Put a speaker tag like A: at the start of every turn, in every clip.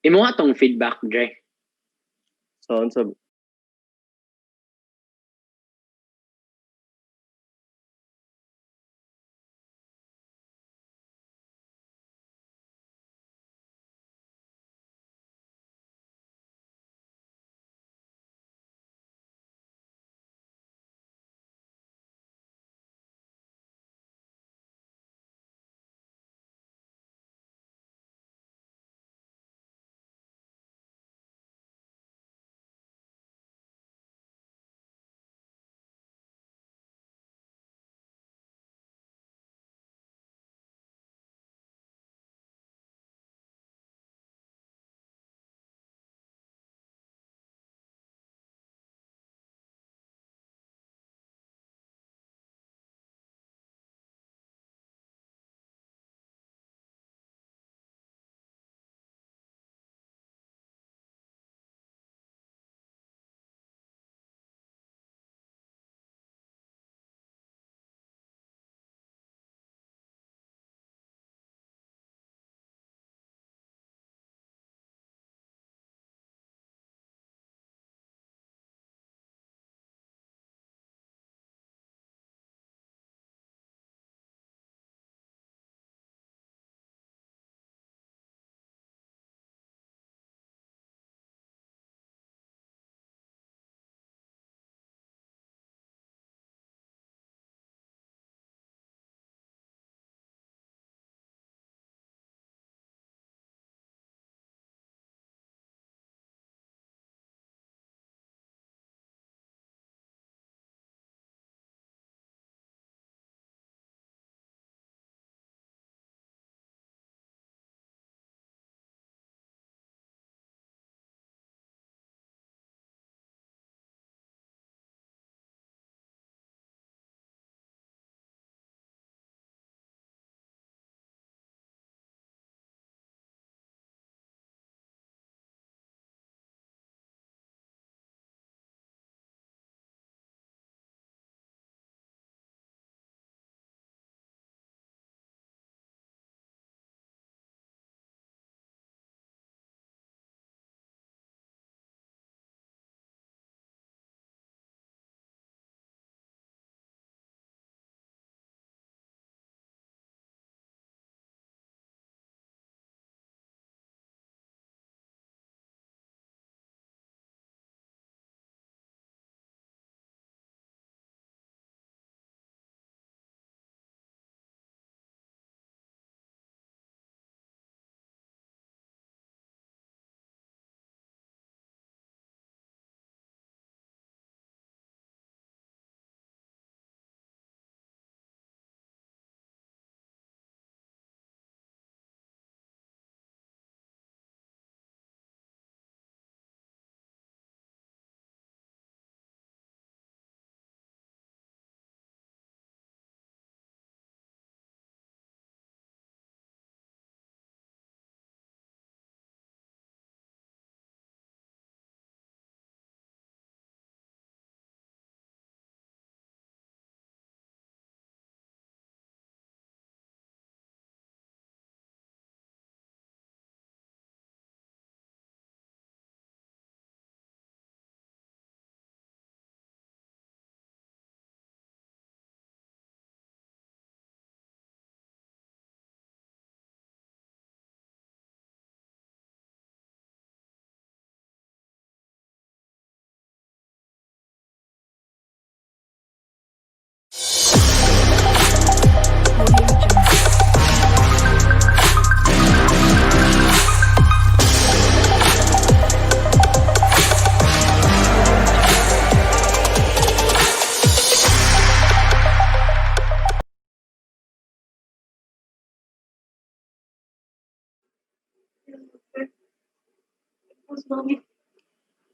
A: Imo nga tong feedback, Dre.
B: Sounds of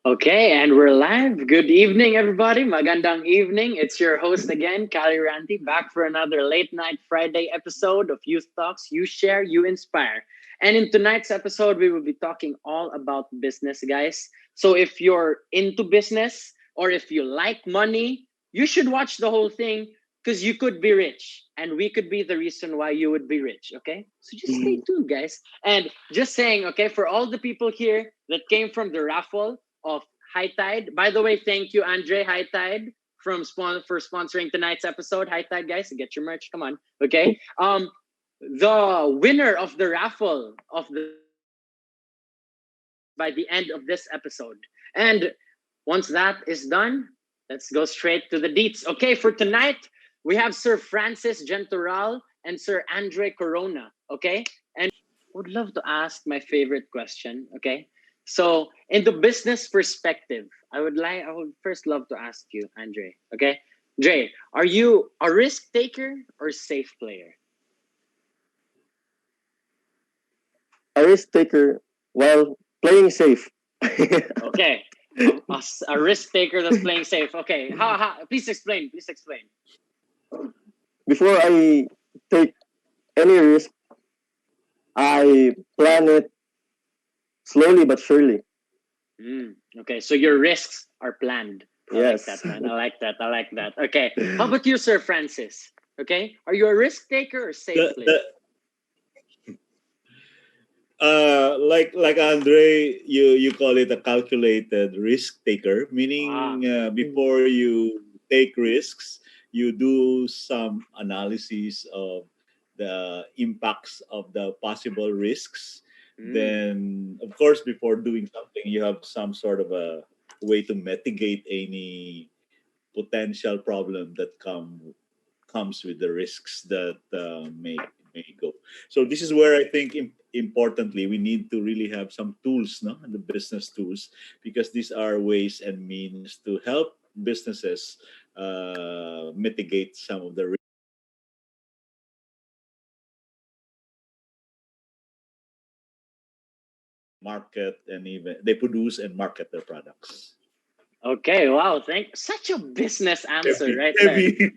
A: Okay, and we're live. Good evening, everybody. Magandang evening. It's your host again, Kalle Ranti, back for another late night Friday episode of Youth Talks. You share, you inspire. And in tonight's episode, we will be talking all about business, guys. So if you're into business or if you like money, you should watch the whole thing. because you could be rich and we could be the reason why you would be rich. Okay, so just stay tuned, guys. And just saying, okay, for all the people here that came from the raffle of High Tide, by the way, thank you, Andre High Tide, for sponsoring tonight's episode. High Tide, guys, get your merch. Come on. Okay, the winner of the raffle of the by the end of this episode. And once that is done, let's go straight to the deets. Okay, for tonight, we have Sir Francis Gentoral and Sir Andre Corona. Okay, and would love to ask my favorite question. Okay, so in the business perspective, I would first love to ask you, Andre. Okay, Dre, are you a risk taker or safe player?
B: A risk taker while playing safe.
A: Okay, a risk taker that's playing safe. Okay, how? Please explain. Please explain.
B: Before I take any risk, I plan it slowly but surely.
A: Okay, so your risks are planned. I like
B: Yes.
A: that, man. I like that. I like that. Okay, how about you, Sir Francis? Okay, are you a risk taker or safe
C: The,
A: player?
C: the like Andre, you call it a calculated risk taker,
A: Ah,
C: meaning before you take risks, you do some analysis of the impacts of the possible risks.
A: mm,
C: Then, of course, before doing something, you have some sort of a way to mitigate any potential problem that comes with the risks that may go. So this is where I think importantly we need to really have some tools, no, the business tools, because these are ways and means to help businesses mitigate some of the market, and even they produce and market their products.
A: okay, wow. Thank such a business answer
C: Heavy,
A: right there.
C: heavy,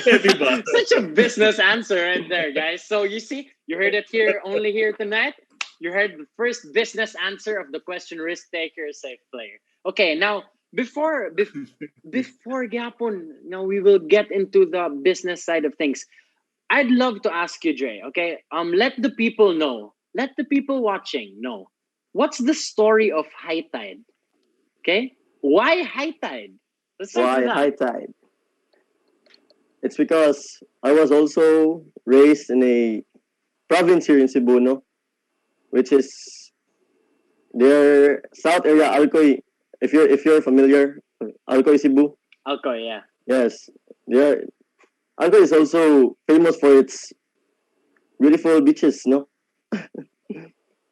C: heavy bar.
A: Such a business answer right there, guys. So you see, you heard it here, only here tonight. You heard the first business answer of the question: risk taker, safe player. Okay, now before Gapon, now we will get into the business side of things. I'd love to ask you, Dre. Okay, let the people know, let the people watching know, what's the story of High Tide? Okay, why High Tide? Let's start with
B: Why
A: that.
B: high tide? It's because I was also raised in a province here in Cebu, no? Which is their south area, Alcoy. If you're familiar, Alcoy, Cebu.
A: Okay, yeah.
B: Yes, there. Alcoy is also famous for its beautiful beaches, no?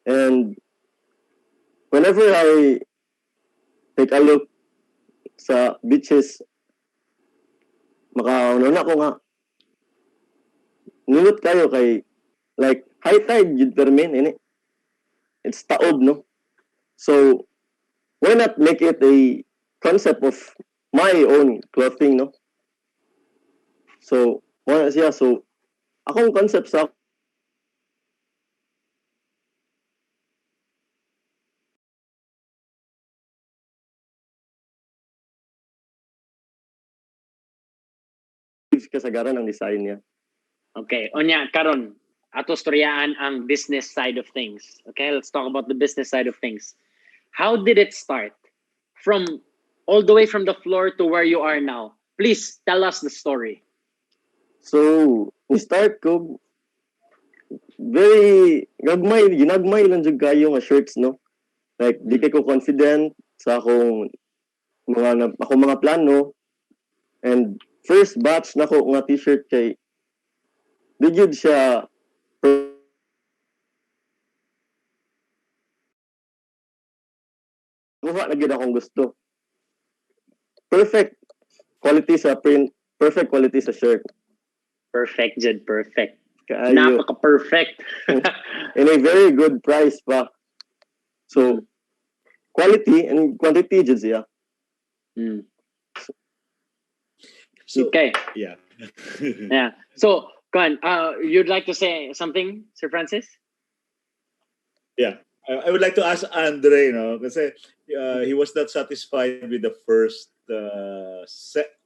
B: And whenever I take a look sa beaches, makauna ko nga, nunot kayo kay, like, high tide, yun permin, ini. It's taob, no? So, why not make it a concept of my own clothing, no? So, siya, so, akong concept sa kasagaran ng design niya.
A: Okay, onya karon ato storyaan ang business side of things. Okay, let's talk about the business side of things. How did it start? From all the way from the floor to where you are now. Please tell us the story.
B: So, ni-start ko, very, ginagmay lang jud kayo nga shirts, no? Like, di kay ko confident sa akong mga plano. And first batch na ko nga t-shirt kay, di jud siya kuha na gid akong gusto. Perfect quality sa print, perfect quality sa shirt.
A: Perfect, Jed. Perfect.
B: Kaayo.
A: Napaka-perfect.
B: In a very good price pa. So, quality and quantity jud siya.
A: Mm.
C: So,
A: Okay.
C: yeah.
A: Yeah. So, Kwan, you'd like to say something, Sir Francis?
C: Yeah. I would like to ask Andre, no, kasi he was not satisfied with the first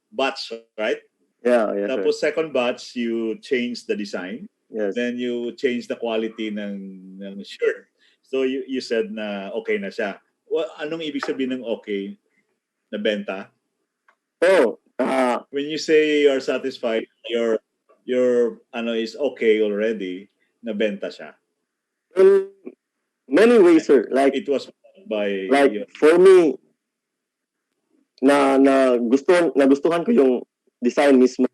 C: batch, right?
B: Yeah, yes, sir.
C: Tapos second batch, you change the design.
B: Yes.
C: Then you change the quality ng shirt. So you said na okay na siya. Well, anong ibig sabihin ng okay? Nabenta?
B: Oh,
C: When you say you're satisfied, your ano is okay already, nabenta siya.
B: in many ways, sir. Like
C: It was by
B: for me, nagustuhan ko yung design mismo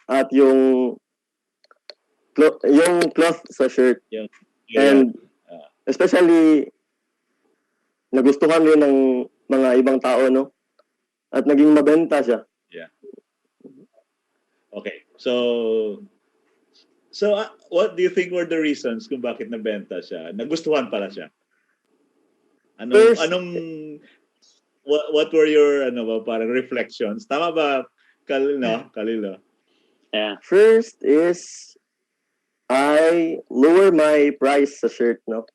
B: at yung cloth sa shirt. And especially nagustuhan rin ng mga ibang tao, no? At naging mabenta siya.
C: Yeah. Okay. So what do you think were the reasons kung bakit nabenta siya? Nagustuhan pala siya. What were your parang reflections? Tama ba, Kalilo?
A: Yeah.
B: First is I lower my price sa shirt, no?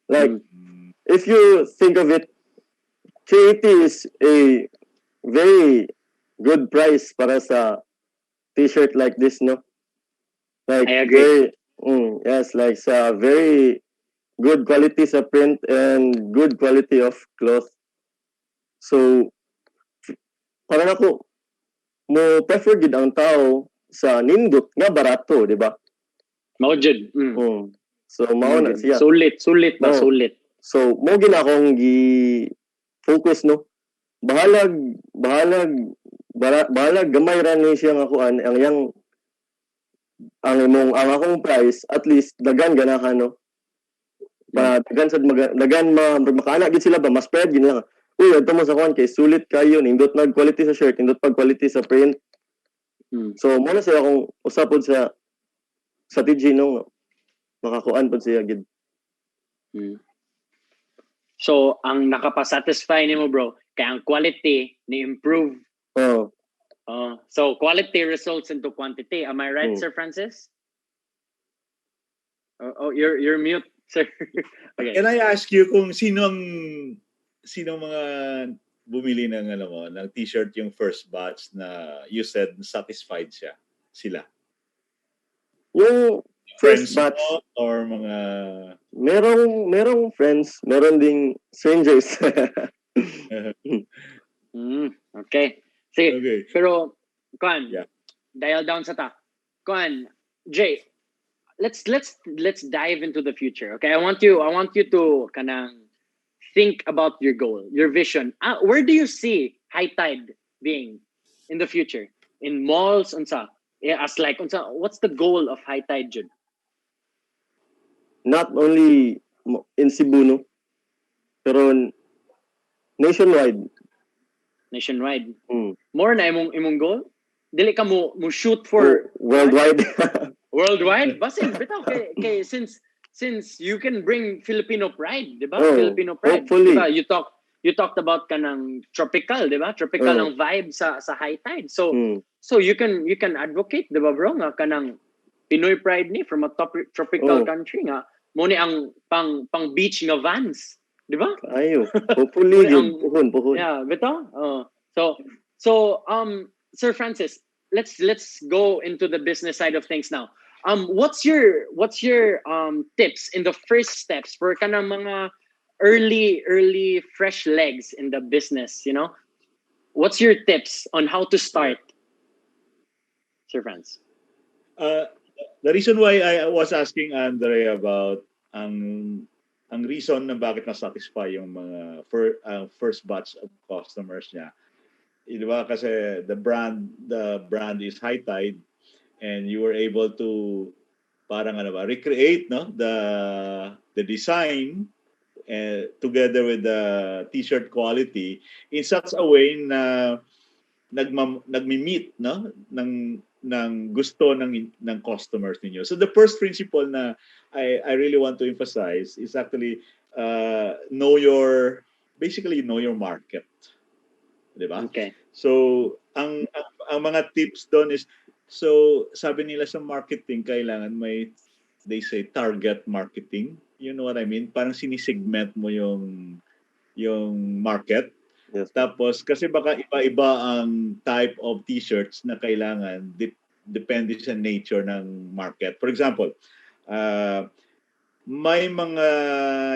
B: Like if you think of it, 380 is a very good price para sa t-shirt like this, no? Like
A: I agree.
B: yes, like sa very good quality sa print and good quality of cloth. So, parang ako, mo prefer gid ang tao sa nindot nga barato, di ba?
A: Mao jud.
B: So, mao na siya.
A: Sulit ba? Sulit.
B: So, mo gina akong focus, no? Bahalag gamay ra ni siya nga kuan ang akong price at least dagan ganahan, no? Dagan makaana gid sila ba mas spread gid lang. Uy, adto mo sa kuan kay sulit kayo nindot nag quality sa shirt, nindot pag quality sa print. So mo na siya akong usapod sa TG no makakuan pod siya gid.
A: So ang nakapasatisfy nimo bro kay ang quality ni improve. So quality results into quantity. Am I right, Sir Francis? Oh, you're mute, sir. Okay.
C: Can I ask you kung sino mga bumili ng ng t-shirt yung first batch na you said satisfied sila?
B: Yung first batch
C: or mga
B: merong friends, meron ding strangers.
A: Okay. Sige.
C: Okay.
A: Pero dial down sa ta. Jay, let's dive into the future. Okay, I want you to kanang think about your goal, your vision. Where do you see High Tide being in the future? In malls, unsa? As like unsa? What's the goal of High Tide, Jud?
B: Not only in Cebu, no? Pero nationwide.
A: More na imong goal? Dili ka mo shoot for
B: worldwide.
A: Worldwide? Basin, bitaw kay since you can bring Filipino pride, di ba? Filipino pride.
B: Hopefully.
A: Diba? You talked about kanang tropical, di ba? Tropical ang vibe sa High Tide. So you can advocate, di ba bro, nga kanang Pinoy pride ni from a tropical country nga mo ni ang pang beach nga Vans, di ba?
B: Ayo. Hopefully puhon.
A: Yeah, bitaw. So Sir Francis, let's go into the business side of things now. What's your tips in the first steps for kanang mga early fresh legs in the business, you know? What's your tips on how to start, Sir Franz?
C: The reason why I was asking Andre about ang reason na bakit na-satisfy yung mga first batch of customers niya. Di ba? Kasi the brand is High Tide and you were able to parang recreate the design together with the t-shirt quality in such a way na nagmi-meet ng gusto ng customers ninyo. So the first principle na I really want to emphasize is actually know your market. 'Di ba?
A: Okay.
C: So ang mga tips doon is sabi nila sa marketing kailangan they say target marketing. You know what I mean? Parang sinisegment mo yung market.
B: Yes, sir.
C: Tapos, kasi baka iba-iba ang type of t-shirts na kailangan depende sa nature ng market. For example, uh, may mga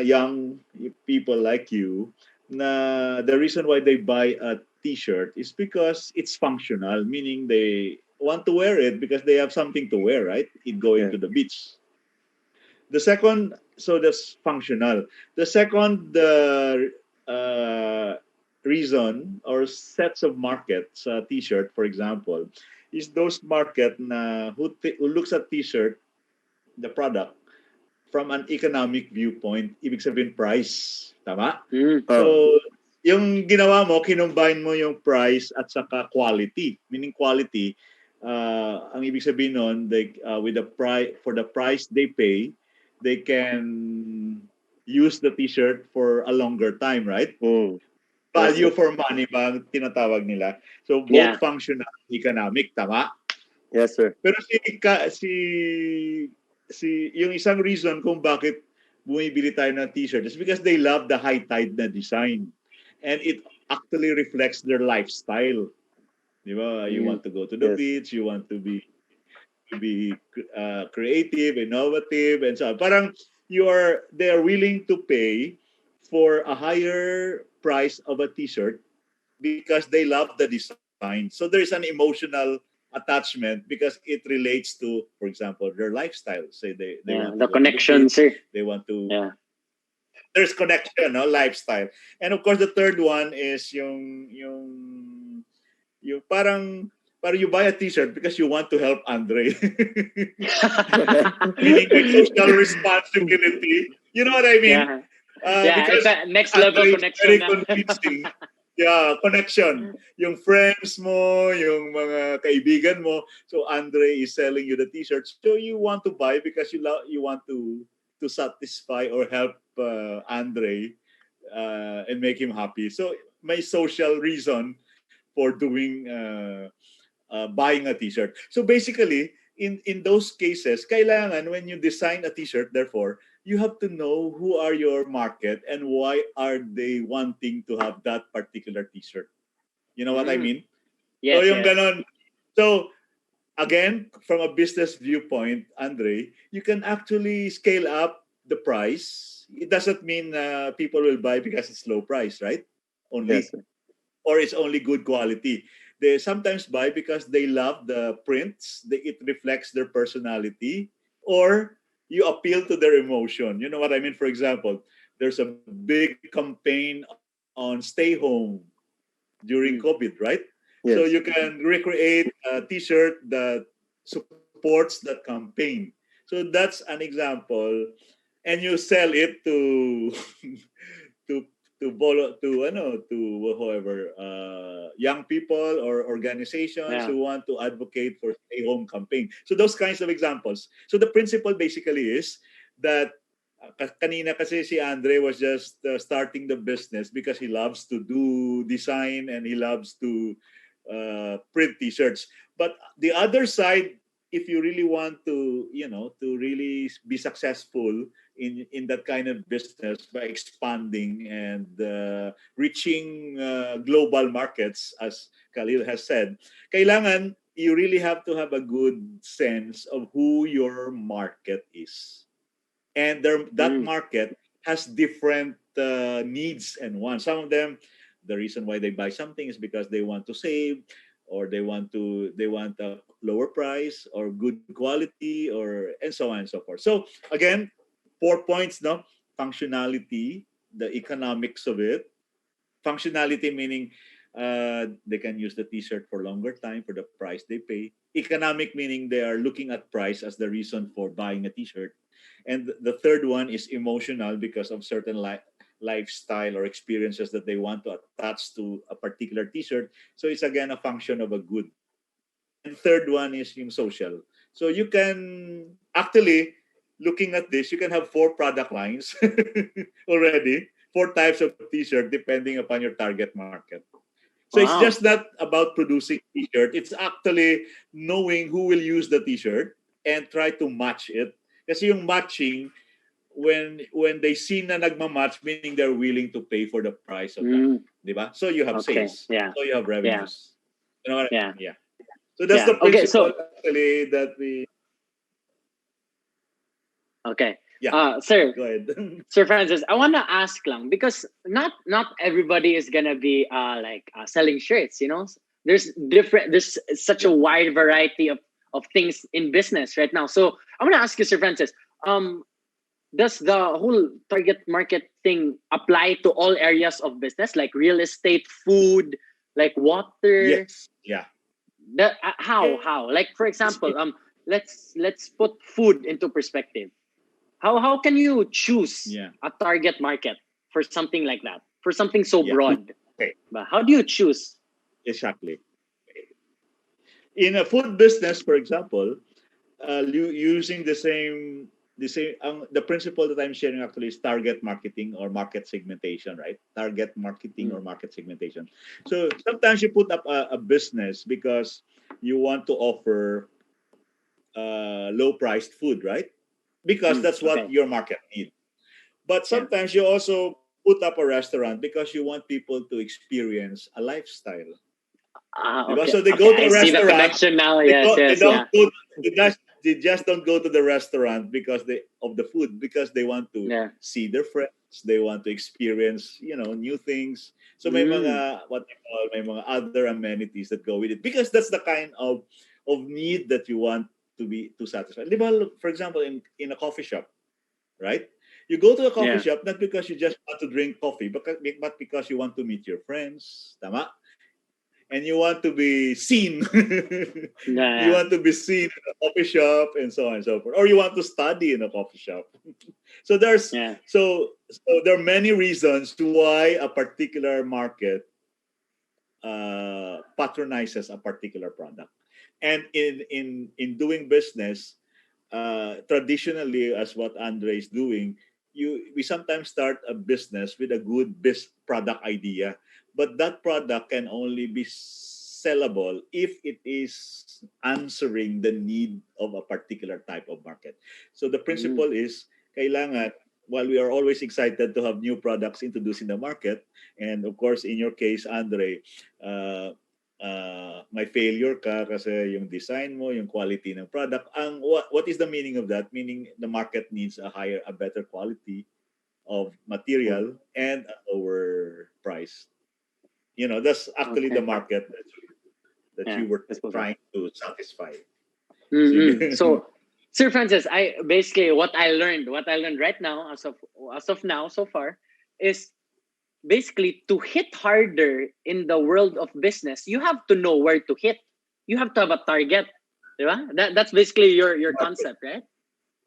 C: young people like you na the reason why they buy a t-shirt is because it's functional, meaning they want to wear it because they have something to wear, right? In going
B: Yeah.
C: to the beach. The second, so that's functional. The second reason or sets of markets, t-shirt, for example, is those market na who looks at t-shirt, the product, from an economic viewpoint, ibig sabihin price. Tama?
A: Mm.
C: So,
B: Oh,
C: yung ginawa mo, kinumbine mo yung price at saka quality. Meaning quality, ang ibig sabihin nun, with the price, for the price they pay, they can use the t-shirt for a longer time, right?
B: mm. Yes,
C: Value
B: sir.
C: for money ba ang tinatawag nila. So both
A: Yeah.
C: functional and economic, tama?
B: Yes, sir.
C: Pero yung isang reason kung bakit bumibili tayo ng t-shirt is because they love the high tide na design. And it actually reflects their lifestyle. Di ba? You
A: Mm.
C: want to go to the
B: Yes.
C: beach, you want to be creative, innovative, and so on. Parang they are willing to pay for a higher price of a t-shirt because they love the design. So there's an emotional attachment because it relates to, for example, their lifestyle. Say they
A: Yeah.
C: want to
A: The
C: go to the
A: connections,
C: beach,
A: sir.
C: they want to,
A: Yeah.
C: there's connection, no, lifestyle. And of course the third one is yung parang you buy a t-shirt because you want to help Andre. Meaning with social responsibility. You know what I mean?
A: Yeah. Yeah. It's
C: Because
A: a next level
C: Andre is
A: connection.
C: very convincing. Yeah, connection. Yung friends mo, yung mga kaibigan mo. So Andre is selling you the t-shirts. So you want to buy because you want to satisfy or help Andre and make him happy. So may social reason for doing buying a t-shirt. So basically, in those cases, kailangan when you design a t-shirt, therefore, you have to know who are your market and why are they wanting to have that particular t-shirt. You know what I
A: Mm.
C: mean? So
A: Yes.
C: yung
A: Yes.
C: ganon. So again, from a business viewpoint, Andre, you can actually scale up the price. It doesn't mean people will buy because it's low price, right?
B: Yes,
C: Only
B: sir.
C: or it's only good quality. They sometimes buy because they love the prints, it reflects their personality, or you appeal to their emotion. You know what I mean? For example, there's a big campaign on stay home during COVID,
A: Mm.
C: right? So you
B: Yes.
C: can recreate a t-shirt that supports that campaign. So that's an example, and you sell it to to to whoever young people or organizations
A: Yeah.
C: who want to advocate for stay home campaign. So those kinds of examples. So the principle basically is that kanina kasi si Andre was just starting the business because he loves to do design and he loves to print t-shirts. But the other side, if you really want to, to really be successful in that kind of business by expanding and reaching global markets, as Khalil has said, kailangan you really have to have a good sense of who your market is. And that
A: Mm.
C: market has different needs and wants. Some of them, the reason why they buy something is because they want to save, or they want a lower price or good quality, or and so on and so forth. So again, 4 points, no? Functionality, the economics of it. Functionality meaning they can use the t-shirt for longer time for the price they pay. Economic meaning they are looking at price as the reason for buying a t-shirt. And the third one is emotional because of certain lifestyle or experiences that they want to attach to a particular t-shirt. So it's again a function of a good. And third one is yung social. So you can actually, looking at this, you can have 4 product lines already, 4 types of t-shirt depending upon your target market. So it's
A: Wow.
C: just not about producing t-shirt. It's actually knowing who will use the t-shirt and try to match it. Kasi yung matching, when they see na nagmamatch, meaning they're willing to pay for the price of that.
A: Mm,
C: Diba? So you have
A: okay.
C: sales.
A: Yeah.
C: So you have
A: Yeah.
C: revenues. You know what I
A: Yeah.
C: mean? Yeah. So that's
A: Yeah.
C: the
A: Okay.
C: principle actually that we.
A: Okay.
C: Yeah.
A: Sir,
C: Go ahead.
A: Sir Francis, I want to ask lang because not everybody is gonna be selling shirts. There's such a
C: Yeah.
A: wide variety of things in business right now. So I want to ask you, Sir Francis, um, does the whole target market thing apply to all areas of business, like real estate, food, like water?
C: Yes. Yeah.
A: How? Like for
C: Yes.
A: example, let's put food into perspective. How can you choose
C: Yeah.
A: a target market for something like that? For something so
C: Yeah.
A: broad.
C: Okay.
A: But how do you choose?
C: Exactly. In a food business, for example, using the principle that I'm sharing actually is target marketing or market segmentation, right? Target marketing
A: Mm,
C: or market segmentation. So sometimes you put up a business because you want to offer low priced food, right? Because that's what
A: okay.
C: your market needs. But
A: Yeah.
C: sometimes you also put up a restaurant because you want people to experience a lifestyle. Diba?
A: Okay.
C: So they
A: Okay.
C: go to
A: I
C: a
A: see the
C: restaurant.
A: connection now.
C: They
A: Yes.
C: go. They
A: Yes.
C: don't
A: Yeah.
C: go. They just don't go to the restaurant because they of the food because they want to
A: Yeah.
C: see their friends. They want to experience new things. So may
A: Mm,
C: mga what you call may mga other amenities that go with it because that's the kind of need that you want to satisfy. Diba, for example, in a coffee shop, right? You go to a coffee
A: yeah.
C: shop not because you just want to drink coffee, but because you want to meet your friends. Tama? And you want to be seen. You
A: Yeah.
C: want to be seen in a coffee shop and so on and so forth. Or you want to study in a coffee shop. So there's
A: Yeah.
C: so there are many reasons why a particular market patronizes a particular product. And in doing business, traditionally, as what Andre is doing, we sometimes start a business with a good product idea, but that product can only be sellable if it is answering the need of a particular type of market. So the
A: Mm,
C: principle is kailangan while we are always excited to have new products introduced in the market, and of course in your case, Andre, uh, may failure ka kasi yung design mo, yung quality ng product. What is the meaning of that? Meaning the market needs a better quality of material and a lower price. That's actually the
A: okay.
C: market that
A: Yeah.
C: you were
B: Yes po, sir.
C: trying to satisfy.
A: So, Sir Francis, I basically what I learned right now as of now so far is basically to hit harder in the world of business. You have to know where to hit. You have to have a target. Diba? That's basically your concept, right?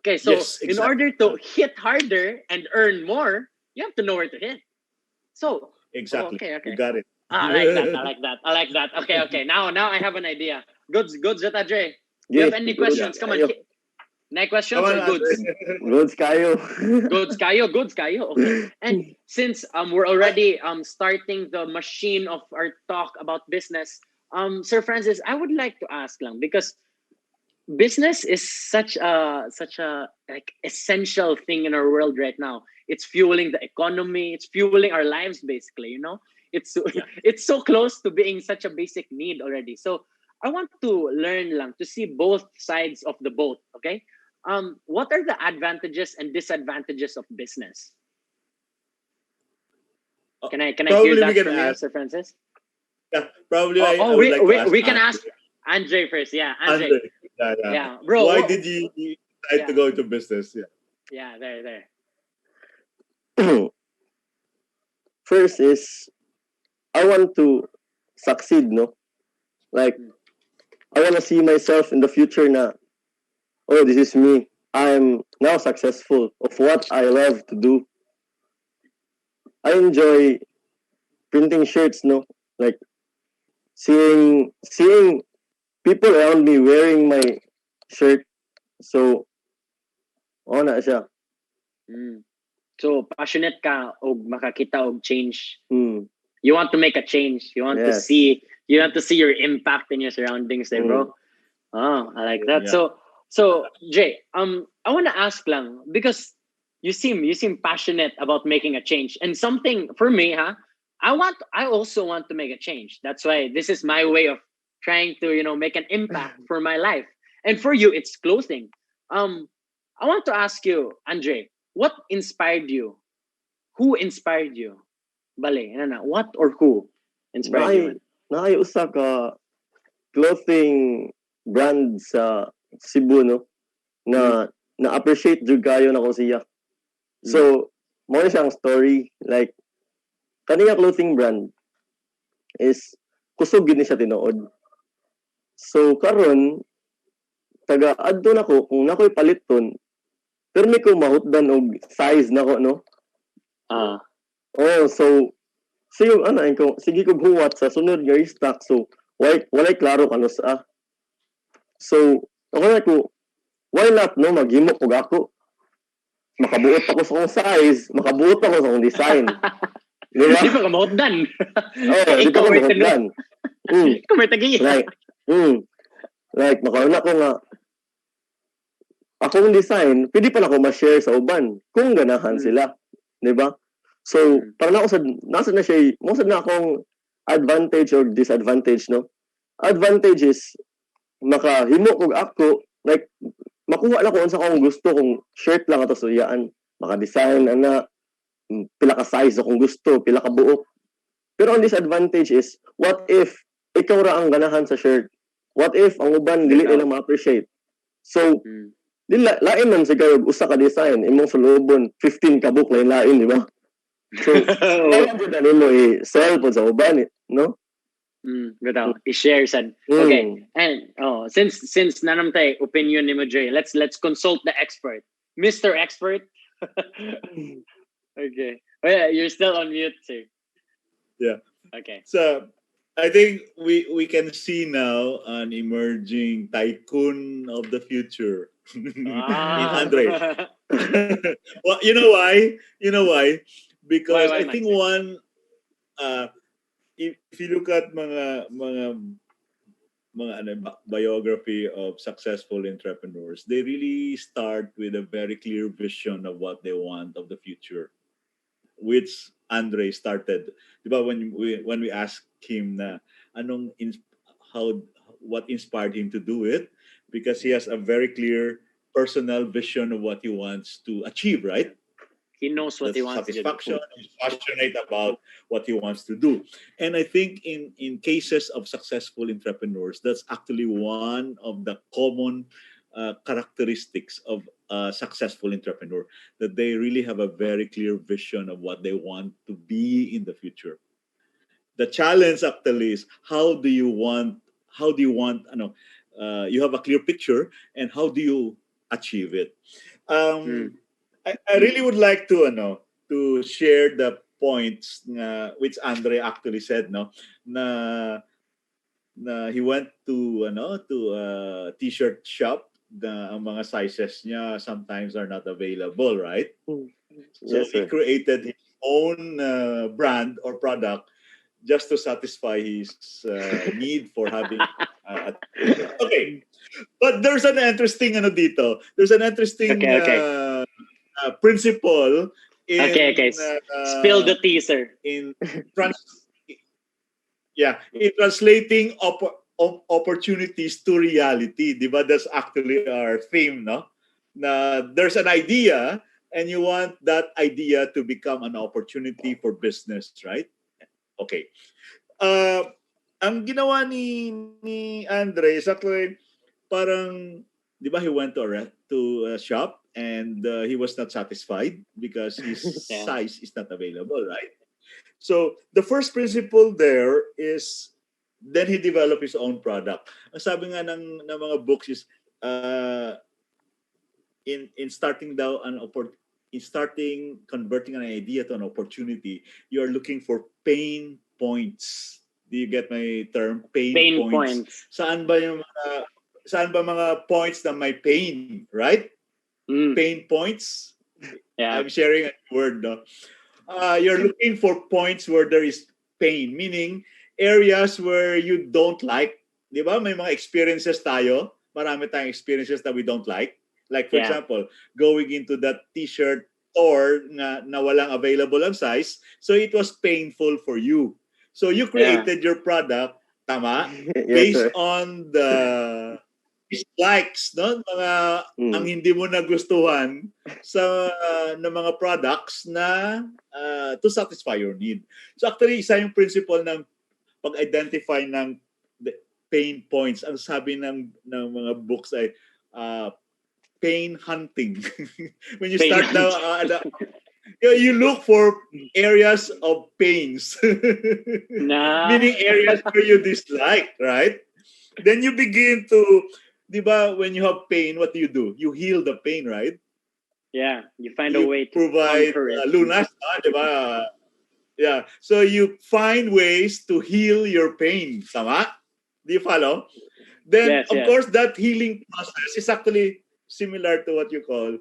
A: Okay, so
C: Yes,
A: in
C: exactly.
A: order to hit harder and earn more, you have to know where to hit. So,
C: Exactly.
A: okay,
C: You
A: okay.
C: got it.
A: I like that. I like that. I like that. Okay, okay. Now I have an idea. Goods, Zeta Dre. Do you have
B: Okay,
A: any
B: goods
A: questions? Come on.
B: kayo.
A: Any
C: Come
A: questions
C: on,
A: or
C: Andre.
A: goods?
B: Goods kayo.
A: Goods kayo. Okay. And since we're already starting the machine of our talk about business, Sir Francis, I would like to ask lang because business is such a like essential thing in our world right now. It's fueling the economy, it's fueling our lives basically. It's
C: Yeah.
A: it's so close to being such a basic need already. So I want to learn lang to see both sides of the boat, okay? What are the advantages and disadvantages of business? Can I hear
C: Probably we
A: that
C: can
A: from you,
C: ask.
A: Sir Francis?
C: Yeah, probably
A: Oh,
C: I
A: oh
C: would
A: we,
C: like to
A: we,
C: ask
A: we can
C: Andre.
A: ask Andre first. Yeah, Andre.
C: Andre. Yeah, yeah.
A: Yeah, bro.
C: Why did you decide to
A: Yeah,
C: go into business? Yeah.
A: yeah, there.
B: First is I want to succeed, no? Like
A: Mm,
B: I want to see myself in the future na, oh, this is me. I'm now successful of what I love to do. I enjoy printing shirts, no? Like seeing people around me wearing my shirt. So, oh na siya.
A: mm. So passionate ka og makakita og change.
B: Hmm.
A: You want to make a change. You want to
B: Yes.
A: see your impact in your surroundings, there,
B: Hmm.
A: bro. Oh, I like that.
C: Yeah.
A: So Jay, I want to ask lang because you seem passionate about making a change. And something for me, huh? I also want to make a change. That's why this is my way of trying to, make an impact for my life. And for you, it's clothing. Um, I want to ask you, Andre, what inspired you? Who inspired you? Bale, what or who inspired you, man?
B: naay usa ka clothing brand sa Cebu, no, na na-appreciate jud kayo na ko siya. So, mo na siyang story. Like, kaniya clothing brand is kusog gid ni siya tinuod. So, karon taga-adto na ko, kung nako'y paliton, pero may ko mahutdan og size na ko, no? So, yung ko, sige ko buwat sa sunod nga stock. So, walay klaro kano sa. So, ako na ko, why not, no? Maghimo ko ako. Makabuot ako sa akong size, makabuot ako sa akong design. Di ba?
A: Di pa ka mahutdan.
B: Di ka mahutdan.
A: Ikaw may tagiya.
B: Like, nakaroon ako nga, akong design, pwede pa na ako ma-share sa uban kung ganahan sila. Di ba? So, parang ako nasa na siya, most na akong advantage or disadvantage, no? Advantage is, makahimo kog ako, like, makuha na ko sa akong gusto, kung shirt lang ato suyaan, maka-design, pila ka size akong gusto, pila ka buok. Pero ang disadvantage is, what if ikaw ra ang ganahan sa shirt? What if ang uban dili nila ma-appreciate? So, lain man sa kayo, usa ka design, imong sulubon, 15 ka book, lain, di ba? So, kaya po na mo i-sell po sa uban, no?
A: Good. I-share sad. Okay. And since nanam tay opinion ni mo, Dre, let's consult the expert. Mr. Expert. Okay. Oh, yeah, you're still on mute, sir.
C: Yeah.
A: Okay.
C: So I think we can see now an emerging tycoon of the future in Andre. Well, you know why? Because
A: Why
C: I think one, if you look at mga biography of successful entrepreneurs, they really start with a very clear vision of what they want of the future, which Andre started. Diba, when we asked him na what inspired him to do it, because he has a very clear personal vision of what he wants to achieve, right?
A: He knows what he wants
C: satisfaction. He's passionate about what he wants to do. And I think in cases of successful entrepreneurs, that's actually one of the common characteristics of a successful entrepreneur, that they really have a very clear vision of what they want to be in the future. The challenge actually is how do you want, you have a clear picture, and how do you achieve it? I really would like to share the points which Andre actually said, no, na he went to a t-shirt shop, ang mga sizes niya sometimes are not available, right? So he created his own brand or product just to satisfy his need for having okay. But there's an interesting dito. There's an interesting principle in
A: spill the teaser
C: in translating opportunities to reality. Diba? That's actually our theme, no? Na there's an idea and you want that idea to become an opportunity for business, right? Okay. Ang ginawa ni Andre is actually parang, di ba, he went to a shop and he was not satisfied because his size is not available, right? So the first principle there is, then he developed his own product. Ang sabi nga ng mga books is, in starting converting an idea to an opportunity, you are looking for pain points. Do you get my term? Pain points. Saan ba mga points na may pain, right? Pain points.
A: Yeah.
C: I'm sharing a word, no? You're looking for points where there is pain, meaning areas where you don't like. Di ba? May mga experiences tayo. Marami tayong experiences that we don't like. Like, for example, going into that t-shirt store na walang available ang size. So it was painful for you. So you
A: Yeah.
C: created your product, tama,
B: Yes,
C: based
B: sir.
C: on the dislikes, no? Mga ang
B: Mm.
C: hindi mo nagustuhan sa ng mga products na to satisfy your need. So actually, isa yung principle ng pag-identify ng pain points. Ang sabi ng mga books ay uh, pain hunting. When you
A: Pain
C: start the,
A: hunt.
C: you look for areas of pains,
A: Nah.
C: meaning areas where you dislike, right? Then you begin to, di ba, when you have pain, what do? You heal the pain, right?
A: Yeah, you find a
C: You
A: way to
C: provide
A: conquer it.
C: lunas, di ba? Yeah. So you find ways to heal your pain. Tama? Do you follow? Then,
A: Yes,
C: of
A: yes.
C: course, that healing process is actually similar to what you call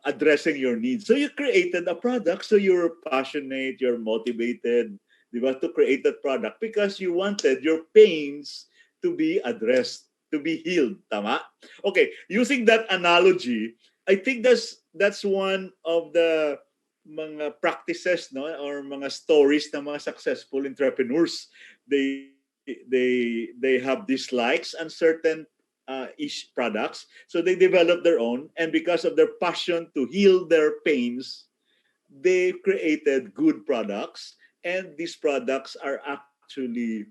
C: addressing your needs. So you created a product, so you're passionate, you're motivated, di ba, to create that product because you wanted your pains to be addressed, to be healed. Tama? Okay, using that analogy, I think that's one of the mga practices, no, or mga stories ng mga successful entrepreneurs. They have dislikes on certain ish products, so they develop their own, and because of their passion to heal their pains, they created good products, and these products are actually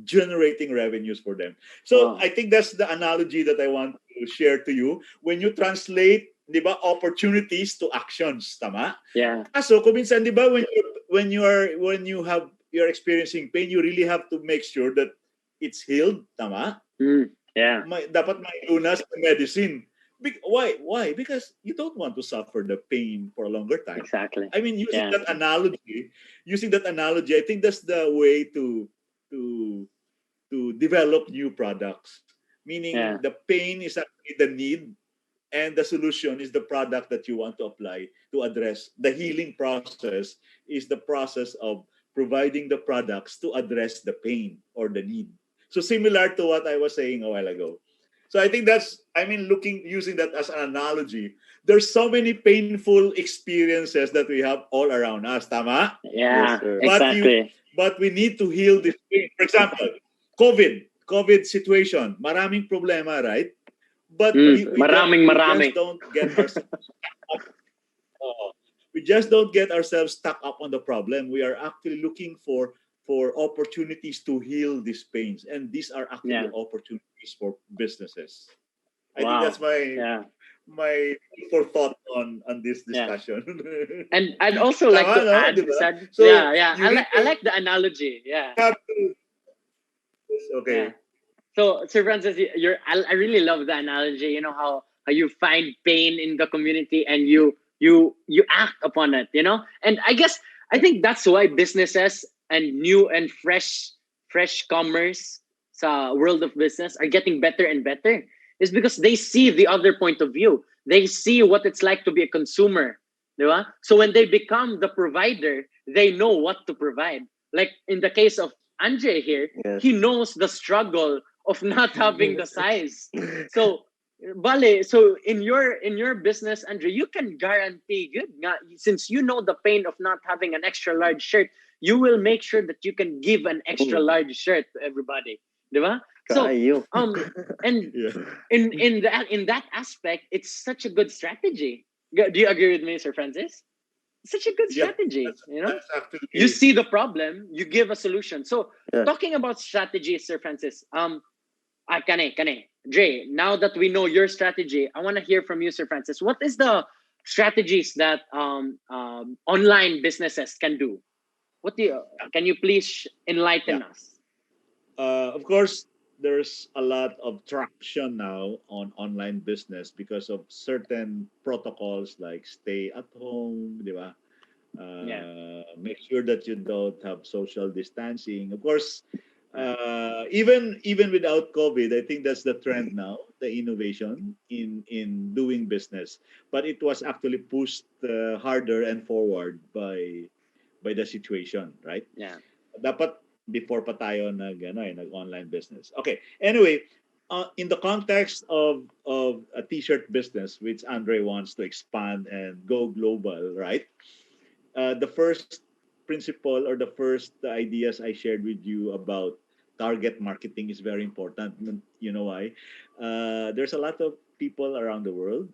C: generating revenues for them. So I
A: Wow.
C: think that's the analogy that I want to share to you when you translate, di ba, opportunities to actions, tama?
A: Yeah.
C: Kaso kung minsan, di ba, when you have you're experiencing pain, you really have to make sure that it's healed, tama?
A: Mm. Yeah.
C: Dapat may lunas ng medicine. Why? Why? Because you don't want to suffer the pain for a longer time.
A: Exactly.
C: I mean,
A: Yeah.
C: using that analogy, I think that's the way to to develop new products. Meaning,
A: Yeah.
C: the pain is actually the need, and the solution is the product that you want to apply to address. The healing process is the process of providing the products to address the pain or the need. So similar to what I was saying a while ago. So I think that's, I mean, looking using that as an analogy, there's so many painful experiences that we have all around us, tama?
B: Yes,
A: Yeah.
B: sir.
C: But you
A: Exactly.
C: but we need to heal this pain. For example, COVID situation, maraming problema, right? But
B: Yes,
A: Mm.
B: sir.
A: Maraming
C: we just
A: marami.
C: don't get ourselves up, we just don't get ourselves stuck up on the problem. We are actually looking for opportunities to heal these pains, and these are actually
A: Yeah.
C: opportunities for businesses. I think that's
A: Wow. Yeah.
C: my for thought on this
A: Yeah.
C: discussion.
A: And I'd also like to
C: Tama, no?
A: add,
C: Di ba?
A: said,
C: So
A: yeah, yeah.
C: you
A: I
C: really
A: like the analogy. Yeah.
C: have to.
A: Yeah.
C: Okay.
A: So, Sir Francis, I really love the analogy. You know how you find pain in the community and you act upon it. You know, and I think that's why businesses and new and fresh commerce sa world of business are getting better and better. Is because they see the other point of view. They see what it's like to be a consumer. Di ba? So when they become the provider, they know what to provide. Like in the case of Andre here,
B: Yes.
A: he knows the struggle of not having the size. So Bale, so in your business, Andre, you can guarantee good nga, since you know the pain of not having an extra large shirt, you will make sure that you can give an extra
B: Mm.
A: large shirt to everybody. Diba? So
B: Kayo.
A: and
C: Yeah.
A: in that aspect, it's such a good strategy. Do you agree with me, Sir Francis? It's such a good
C: Yeah.
A: strategy,
C: That's
A: you
C: actually
A: see the problem, you give a solution. So
B: Yeah.
A: talking about strategy, Sir Francis, Kane, Dre, now that we know your strategy, I want to hear from you, Sir Francis. What is the strategies that online businesses can do? What do you can you please
C: yeah.
A: enlighten us?
C: Of course, there's a lot of traction now on online business because of certain protocols like stay at home, di ba?
A: Yeah,
C: Make sure that you don't have social distancing. Of course, even without COVID, I think that's the trend now, the innovation in doing business. But it was actually pushed harder and forward by the situation, right?
A: yeah,
C: Dapat before pa tayo nag online business. Okay. Anyway, in the context of a t-shirt business, which Andre wants to expand and go global, right? The first principle or the first ideas I shared with you about target marketing is very important. You know why? There's a lot of people around the world,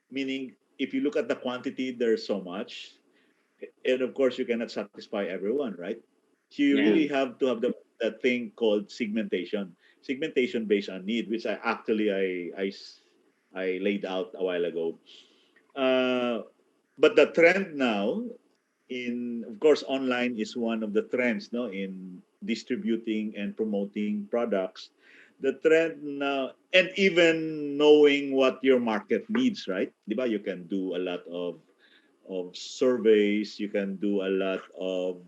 C: meaning if you look at the quantity, there's so much. And of course, you cannot satisfy everyone, right? So you
A: Yeah.
C: really
B: Mm.
C: have to have that thing called segmentation based on need, which I laid out a while ago. Uh, but the trend now in, of course, online is one of the trends, no, in distributing and promoting products. The trend now, and even knowing what your market needs, right? Diba? You can do a lot of surveys. You can do a lot of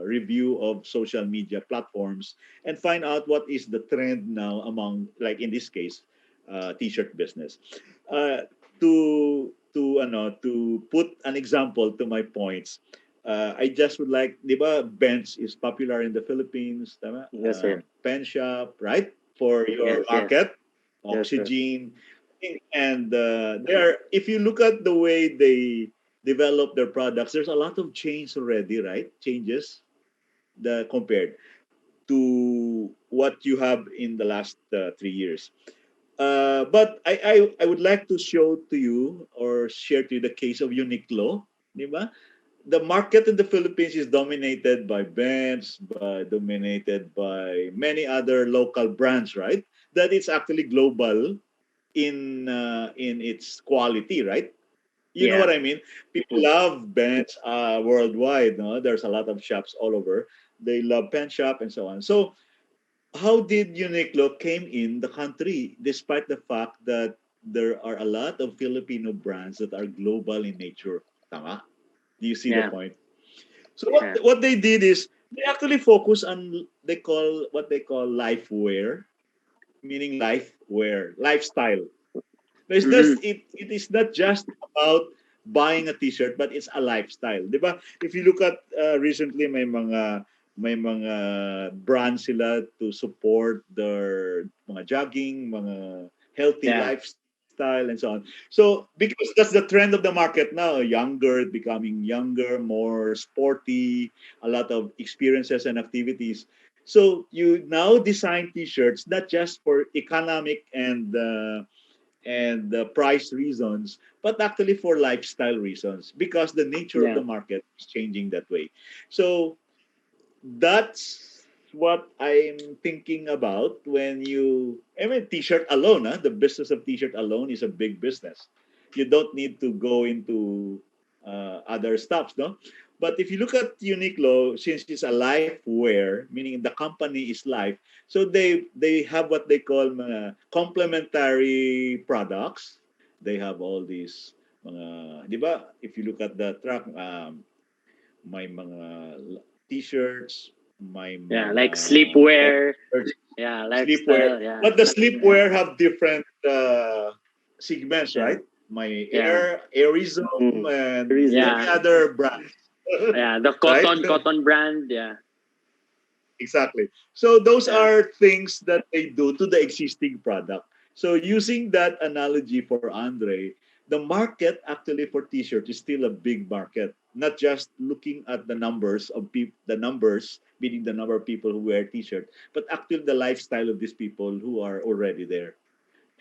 C: review of social media platforms and find out what is the trend now among, like in this case, t-shirt business. Uh, to put an example to my points, I just would like, di ba, bench is popular in the Philippines, tama?
B: Yes, sir.
C: Pen shop, right? For your
A: Yes. Yes.
C: market,
B: Yes, sir.
C: oxygen, and there, if you look at the way they develop their products, there's a lot of change already, right? Changes the compared to what you have in the last 3 years. But I would like to show to you or share to you the case of Uniqlo, di ba? The market in the Philippines is dominated by brands, dominated by many other local brands, right? That it's actually global in its quality, right? You know
A: Yeah.
C: what I mean? People
B: Mm.
C: love bands worldwide. No, there's a lot of shops all over. They love pen shop and so on. So how did Uniqlo came in the country despite the fact that there are a lot of Filipino brands that are global in nature? Tama? Do you see the
A: Yeah.
C: point? So what
A: Yeah.
C: what they did is they actually focus on what they call life wear, meaning life wear, lifestyle.
A: Mm-hmm.
C: It is not just about buying a t-shirt, but it's a lifestyle. Di ba? If you look at recently may mga brands sila to support their mga jogging, mga healthy
A: Yeah.
C: lifestyle and so on. So because that's the trend of the market now, younger becoming younger, more sporty, a lot of experiences and activities. So you now design t-shirts not just for economic and price reasons, but actually for lifestyle reasons because the nature of
A: Yeah.
C: the market is changing that way. So that's what I'm thinking about when I mean, t-shirt alone, the business of t-shirt alone is a big business. You don't need to go into other stuffs, no? But if you look at Uniqlo, since it's a life wear, meaning the company is life, so they have what they call mga complementary products. They have all these mga, di ba? If you look at the truck, may mga t-shirts, may
A: Yeah.
C: mga
A: Like sleepwear.
C: t-shirts,
A: Yeah.
C: sleepwear.
A: Lifestyle. Yeah.
C: But the sleepwear have different segments,
A: Yeah.
C: right? My
A: Yeah.
C: Airism,
B: Mm.
C: and
B: Tourism.
C: many
A: Yeah.
C: other brands,
A: Yeah. The
C: right?
A: cotton brand. Yeah.
C: Exactly. So those
A: Yeah.
C: are things that they do to the existing product. So using that analogy for Andre, the market actually for t-shirt is still a big market. Not just looking at the numbers of people, the numbers meaning the number of people who wear t-shirt, but actually the lifestyle of these people who are already there.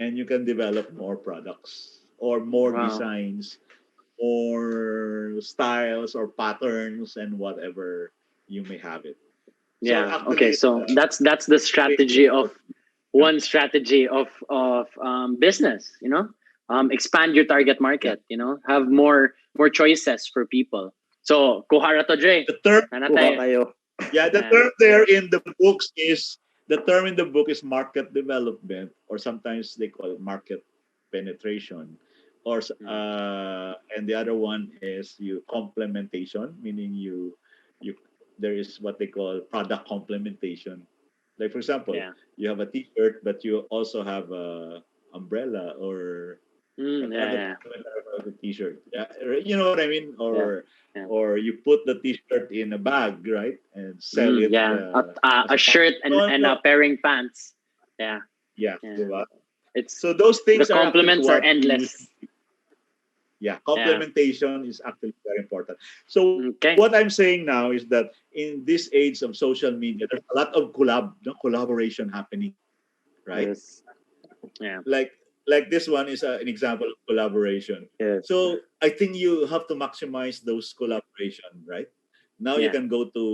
C: And you can develop more products or more
A: Wow.
C: designs or styles or patterns and whatever you may have it. So
A: Yeah. Okay.
C: actually,
A: So that's the
C: very
A: strategy of
C: important. Yeah.
A: one strategy of business. Expand your target
C: Yeah.
A: market. Have more choices for people. So kuhara to Dre.
C: The term,
B: Kuha
A: Nanatay.
B: kayo.
C: yeah, the
A: Yeah.
C: term there in the books is the term in the book is market development, or sometimes they call it market penetration, and the other one is you complementation, meaning you there is what they call product complementation. Like for example,
A: Yeah.
C: you have a T-shirt, but you also have a umbrella or what
A: Yeah.
C: other
A: Yeah.
C: complementary about the T-shirt? Yeah, you know what I mean?
A: Yeah.
C: Or
A: Yeah.
C: or you put the T-shirt in a bag, right, and sell it
A: Yeah. A
C: as a pack.
A: shirt and
C: No,
A: and
C: no,
A: a pairing pants. Yeah.
C: Yeah,
A: Yeah.
C: diba?
A: It's
C: So those
A: the
C: things are actually
A: compliments are
C: what we
A: endless.
C: use. Yeah,
A: Yeah.
C: complementation is actually very important. So what I'm
A: Okay.
C: saying now is that in this age of social media, there's a lot of collaboration happening, right?
B: Yes.
A: Yeah.
C: Like this one is an example of collaboration.
B: Yes.
C: So I think you have to maximize those collaboration, right? Now you
A: Yeah.
C: can go to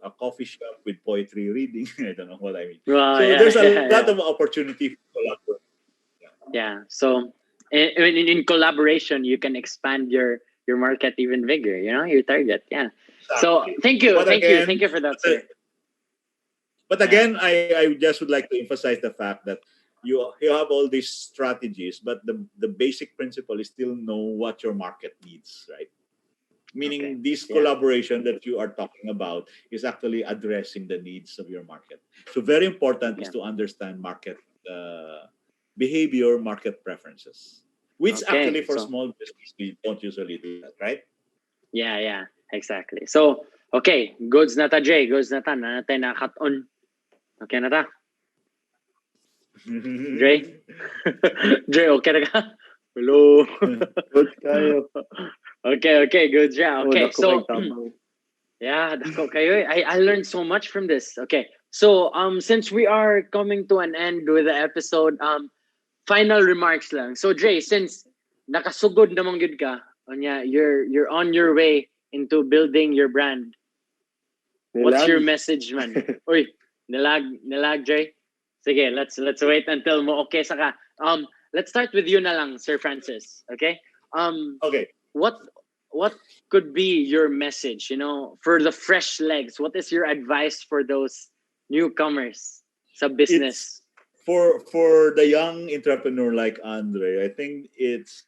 C: a coffee shop with poetry reading. I don't know what I mean.
A: Well,
C: So
A: yeah,
C: there's a
A: yeah,
C: lot
A: yeah.
C: of opportunity for collaboration. Yeah,
A: Yeah. So in collaboration, you can expand your market even bigger. You know, your target. Yeah. So
C: exactly.
A: thank you for that,
C: But,
A: sir.
C: but
A: Yeah.
C: again, I just would like to emphasize the fact that you have all these strategies, but the basic principle is still know what your market needs, right?
A: Okay.
C: Meaning this
A: Yeah.
C: collaboration that you are talking about is actually addressing the needs of your market. So very important is
A: Okay.
C: to understand market behavior, market preferences, which
A: Okay.
C: actually for
A: So
C: small business we don't usually do that, right?
A: yeah, yeah, exactly. So okay, goods na ta, Jay. Goods na ta. Na natin na cut on. Okay na ta. Dre? Dre, okay na ka? Hello.
B: Good kayo.
A: Okay, good job.
B: Oh,
A: Okay,
B: dako kay
A: so
B: tabang.
A: yeah, dako kayo. I learned so much from this. Okay, so since we are coming to an end with the episode, final remarks lang. So Dre, since nakasugod namang good ka, you're on your way into building your brand. What's
B: Nilag.
A: your message, man? Uy, nilag, Dre. Sige, let's wait until mo okay saka. Let's start with you na lang, Sir Francis. Okay? Um,
C: Okay,
A: what what could be your message, for the fresh legs? What is your advice for those newcomers sa
C: it's
A: business?
C: for the young entrepreneur like Andre. I think it's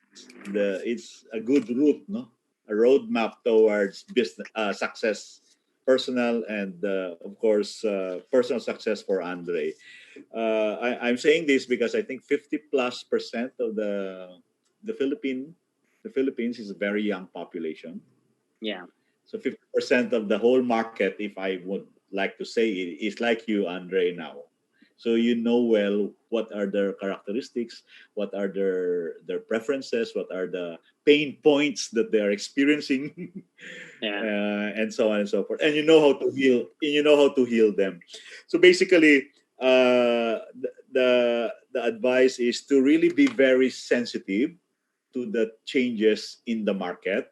C: a good route, no, a roadmap towards business success, personal and of course personal success for Andre. I'm saying this because I think 50+% of the Philippine the Philippines is a very young population.
A: Yeah.
C: So 50% of the whole market, if I would like to say it, is like you, Andre, now. So you know well what are their characteristics, what are their preferences, what are the pain points that they are experiencing,
A: Yeah.
C: and so on and so forth. And you know how to heal. You know how to heal them. So basically, the advice is to really be very sensitive to the changes in the market.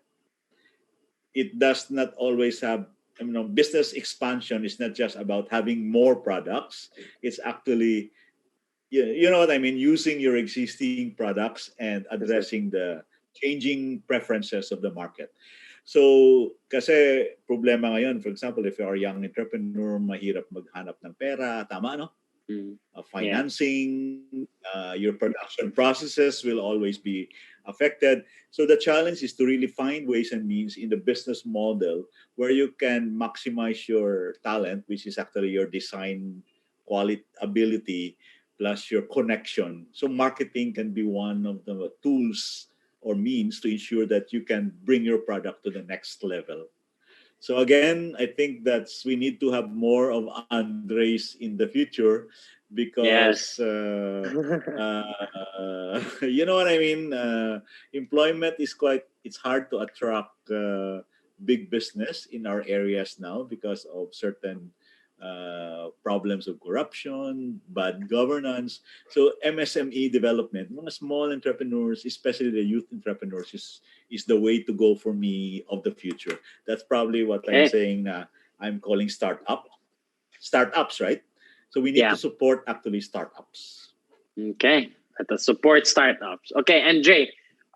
C: It does not always have, business expansion is not just about having more products. It's actually, you know what I mean, using your existing products and
B: Yes, sir.
C: addressing the changing preferences of the market. So kasi problema ngayon, for example, if you're a young entrepreneur, mahirap maghanap ng pera, tama, no?
A: Mm. Yeah.
C: Financing, your production processes will always be affected. So the challenge is to really find ways and means in the business model where you can maximize your talent, which is actually your design quality ability plus your connection. So marketing can be one of the tools or means to ensure that you can bring your product to the next level. So again, I think that's we need to have more of Andres in the future because
A: Yes.
C: you know what I mean. Employment is quite. It's hard to attract big business in our areas now because of certain problems of corruption, bad governance. So MSME development, mga small entrepreneurs, especially the youth entrepreneurs, is the way to go for me of the future. That's probably what I'm
A: Okay.
C: saying. I'm calling startups, right? So we need to
A: Yeah.
C: support actually startups.
A: Okay. At the support startups. Okay, and Jay,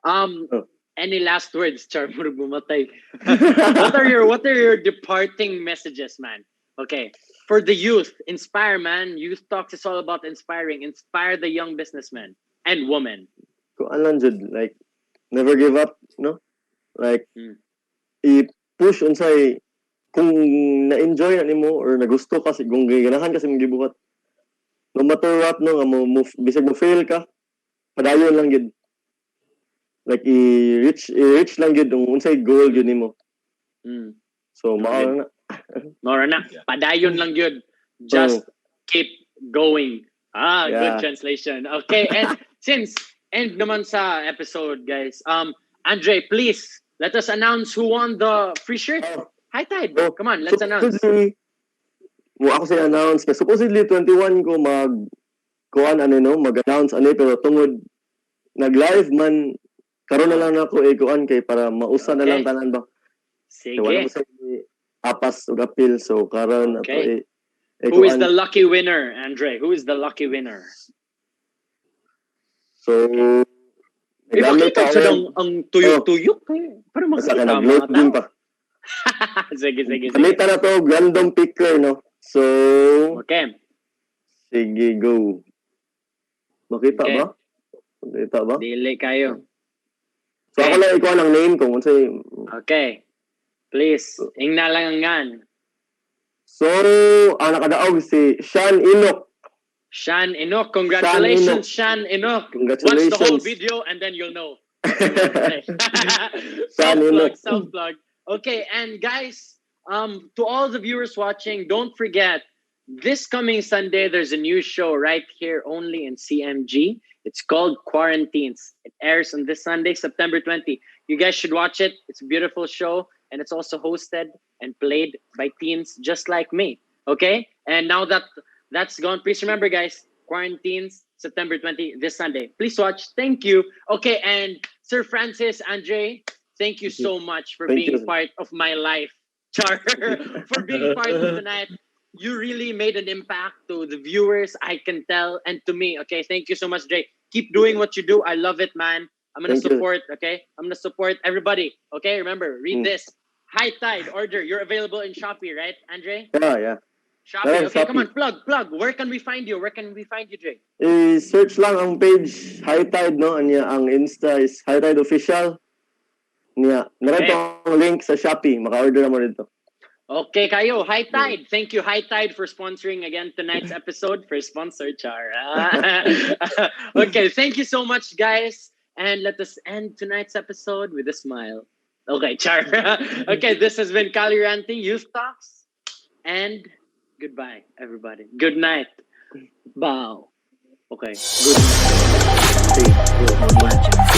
A: um,
B: Oh.
A: any last words, Char? Murag bumatay. What are your departing messages, man? Okay. For the youth, inspire, man. Youth Talks is all about inspiring. Inspire the young businessmen and women.
B: Kung alam jud, like never give up, no? Like
A: Mm.
B: i-push unsay kung na-enjoy na nimo or nagusto ka kung ganahan ka sa mong gibuhat. No matter what, no, nga mo bisag mo fail ka, padayon lang gid. Like i-reach lang gid ang unsay goal yun nimo.
A: Mm.
B: So mao na.
A: Mora na.
C: Yeah.
A: Padayon lang yun.
B: Oh,
A: Just keep going. Ah,
B: Yeah.
A: good translation. Okay, and since end naman sa episode, guys. Andre, please let us announce who won the free shirt.
B: Oh,
A: High Tide.
B: oh,
A: Come on, let's announce.
B: supposedly, mo ako say announce na supposedly 21 ko mag-announce pero tungod nag-live man karon na lang nako ikuan kay para mausa na lang
A: Okay.
B: tanan ba. Kay wala
A: Sige.
B: ko say apas ug apil so karon
A: Okay.
B: ato
A: Who is
B: ikuan.
A: the lucky winner, Andre? Who is the lucky winner?
B: So nagamit
A: Ipakita
B: ako
A: sa ang tuyok-tuyok. Para
B: basta ka
A: makita ang mga
B: nag-loading
A: tao.
B: pa.
A: Sige.
B: Gamita na to random picker no. So
A: Okay.
B: sige go. Makita
A: Okay.
B: ba? Makita ba?
A: Dili kayo.
B: So ako lang ikuan ang name ko unsay.
A: Okay. Please, ingnalangan.
B: So ang nakadaog si Sean Inok.
A: Shan Enoch, congratulations, Shan Enoch.
B: Congratulations.
A: Watch the whole video and then you'll know.
B: Shan Enoch.
A: Self-plug. Okay, and guys, to all the viewers watching, don't forget, this coming Sunday, there's a new show right here only in CMG. It's called Quarantines. It airs on this Sunday, September 20. You guys should watch it. It's a beautiful show, and it's also hosted and played by teens just like me. Okay? And now that that's gone, please remember, guys, Quarantines, September 20, this Sunday. Please watch. Thank you. Okay, and Sir Francis, Andre, thank you so much for
B: Thank
A: being
B: you.
A: part of my life, Char, for being part of the night. You really made an impact to the viewers, I can tell, and to me. Okay, thank you so much, Dre. Keep doing what you do. I love it, man. I'm gonna
B: Thank you.
A: support. Okay, I'm gonna support everybody. Okay, remember, read
B: Mm.
A: this. High Tide order. You're available in Shopee, right, Andre?
B: Yeah.
A: Shopee.
B: Yeah,
A: Okay, come
B: Shopee.
A: on, plug. Where can we find you? Where can we find you, Dre?
B: I-search lang ang page High Tide no. Anya ang Insta is High Tide Official. Niya, naran
A: Okay.
B: to ang link sa Shopee. Maka-order na mo dito.
A: Okay, kayo, High Tide. Thank you, High Tide, for sponsoring again tonight's episode. For sponsor, Char. Okay, thank you so much, guys. And let us end tonight's episode with a smile. Okay, Char. Okay, this has been Kalle Ranting Youth Talks. And goodbye, everybody. Good night. Bow. Okay, good night.
B: Okay.